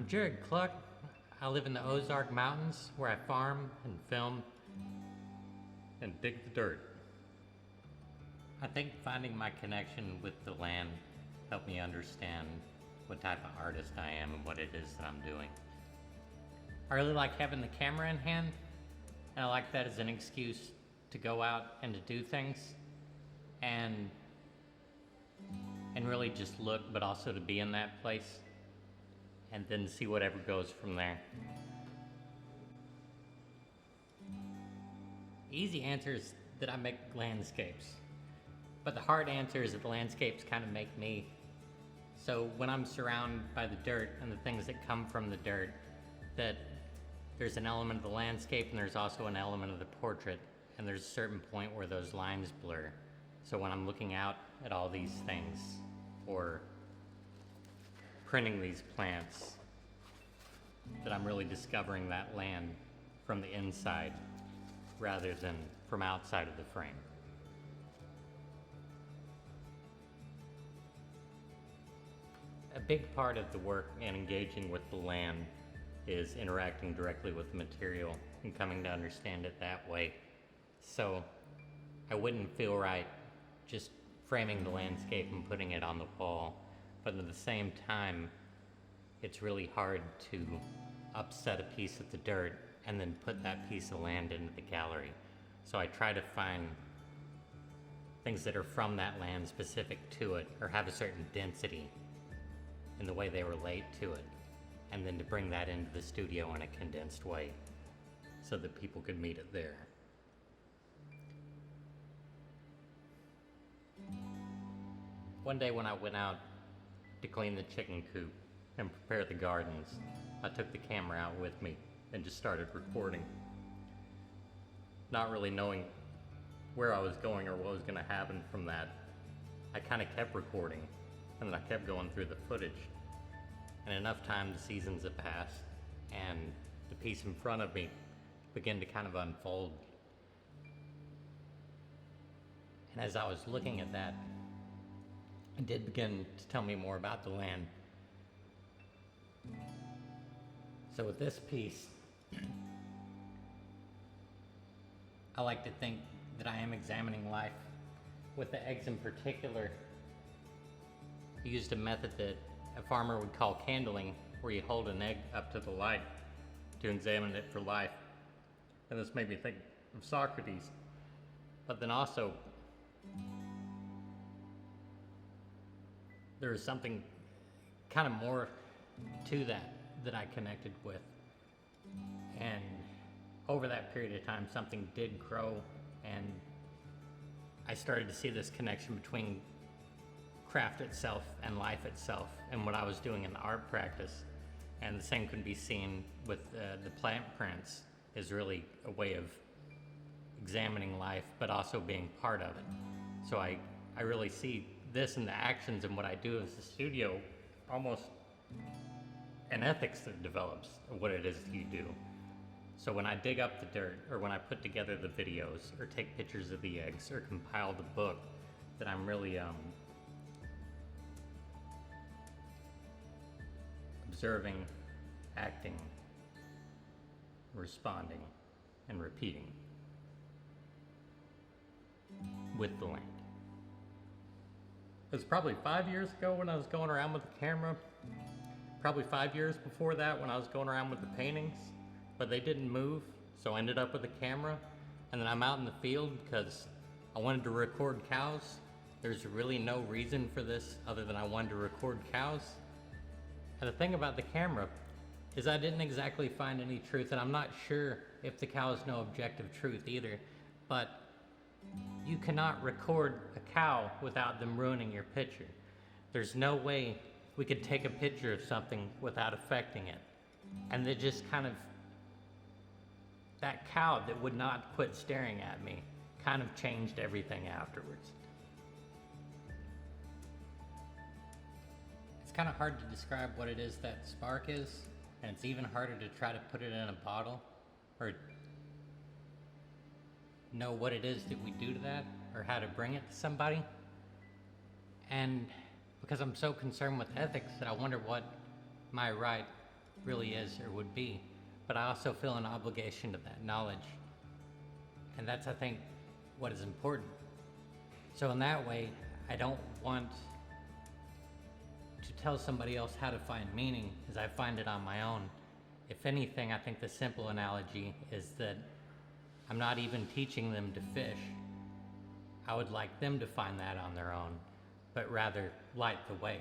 Jarrod Cluck. I live in the Ozark Mountains where I farm and film and dig the dirt. I think finding my connection with the land helped me understand what type of artist I am and what it is that I'm doing. I really like having the camera in hand, and I like that as an excuse to go out and to do things and really just look, but also to be in that place and then see whatever goes from there. The easy answer is that I make landscapes, but the hard answer is that the landscapes kind of make me. So when I'm surrounded by the dirt and the things that come from the dirt, that there's an element of the landscape and there's also an element of the portrait, and there's a certain point where those lines blur. So when I'm looking out at all these things or printing these plants, that I'm really discovering that land from the inside rather than from outside of the frame. A big part of the work and engaging with the land is interacting directly with the material and coming to understand it that way. So I wouldn't feel right just framing the landscape and putting it on the wall, but at the same time, it's really hard to upset a piece of the dirt and then put that piece of land into the gallery. So I try to find things that are from that land specific to it or have a certain density in the way they relate to it, and then to bring that into the studio in a condensed way so that people could meet it there. One day when I went out to clean the chicken coop and prepare the gardens, I took the camera out with me and just started recording. Not really knowing where I was going or what was going to happen from that, I kind of kept recording, and then I kept going through the footage. And enough time, the seasons have passed, and the piece in front of me began to kind of unfold. And as I was looking at that, it did begin to tell me more about the land. So with this piece, I like to think that I am examining life. With the eggs in particular, I used a method that a farmer would call candling, where you hold an egg up to the light to examine it for life. And this made me think of Socrates, but then also there was something kind of more to that I connected with. And over that period of time, something did grow, and I started to see this connection between craft itself and life itself and what I was doing in the art practice. And the same can be seen with the plant prints, is really a way of examining life but also being part of it. So I really see this and the actions and what I do as a studio almost an ethics that develops of what it is that you do. So when I dig up the dirt, or when I put together the videos or take pictures of the eggs or compile the book, that I'm really observing, acting, responding, and repeating with the land. It was probably 5 years ago when I was going around with the camera, probably 5 years before that when I was going around with the paintings, but they didn't move, so I ended up with a camera, and then I'm out in the field because I wanted to record cows. There's really no reason for this other than I wanted to record cows. And the thing about the camera is I didn't exactly find any truth, and I'm not sure if the cows know objective truth either, but you cannot record a cow without them ruining your picture. There's no way we could take a picture of something without affecting it. And they just kind of, that cow that would not quit staring at me kind of changed everything afterwards. It's kind of hard to describe what it is that spark is, and it's even harder to try to put it in a bottle or know what it is that we do to that or how to bring it to somebody. And because I'm so concerned with ethics that I wonder what my right really is or would be, but I also feel an obligation to that knowledge. And that's, I think, what is important. So in that way, I don't want to tell somebody else how to find meaning as I find it on my own. If anything, I think the simple analogy is that I'm not even teaching them to fish. I would like them to find that on their own, but rather light the way.